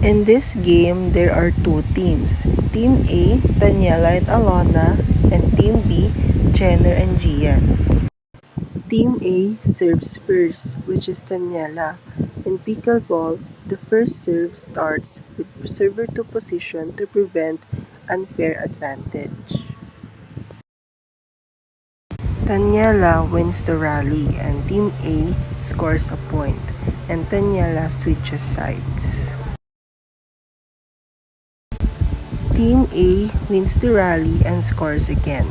In this game, there are two teams. Team A, Daniela and Alona, and Team B, Jenner and Gian. Team A serves first, which is Daniela. In pickleball, the first serve starts with server to position to prevent unfair advantage. Daniela wins the rally and Team A scores a point, and Daniela switches sides. Team A wins the rally and scores again.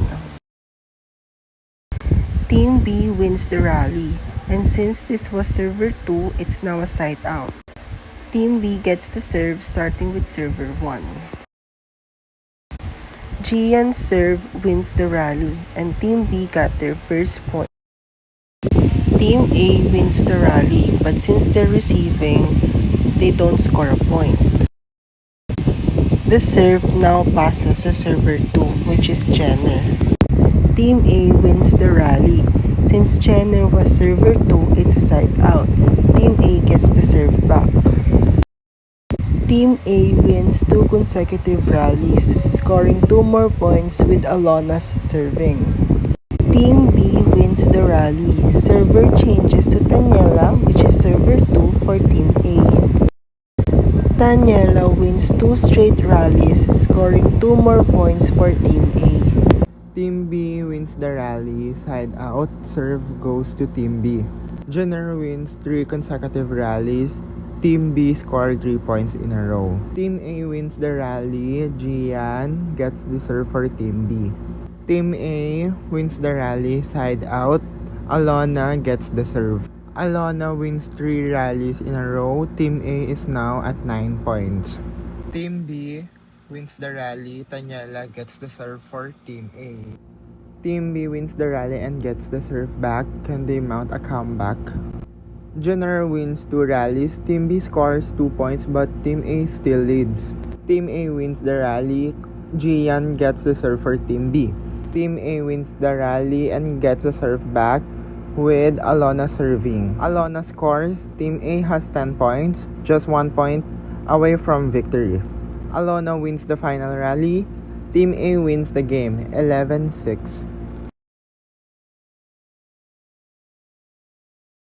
Team B wins the rally, and since this was server 2, it's now a side out. Team B gets the serve starting with server 1. Gian's serve wins the rally, and Team B got their first point. Team A wins the rally, but since they're receiving, they don't score a point. The serve now passes to server 2, which is Jenner. Team A wins the rally. Since Jenner was server 2, it's a side out. Team A gets the serve back. Team A wins 2 consecutive rallies, scoring 2 more points with Alona's serving. Team B wins the rally. Server changes to Daniela, which is server 2 for Team A. Daniela wins 2 straight rallies, scoring 2 more points for Team A. Team B wins the rally, side out, serve goes to Team B. Jenner wins 3 consecutive rallies, Team B scored 3 points in a row. Team A wins the rally, Gian gets the serve for Team B. Team A wins the rally, side out, Alona gets the serve. Alona wins 3 rallies in a row, Team A is now at 9 points. Team B wins the rally, Daniela gets the serve for Team A. Team B wins the rally and gets the serve back. Can they mount a comeback? Jenner wins 2 rallies. Team B scores 2 points, but Team A still leads. Team A wins the rally. Gian gets the serve for Team B. Team A wins the rally and gets the serve back with Alona serving. Alona scores. Team A has 10 points, just 1 point away from victory. Alona wins the final rally. Team A wins the game, 11-6.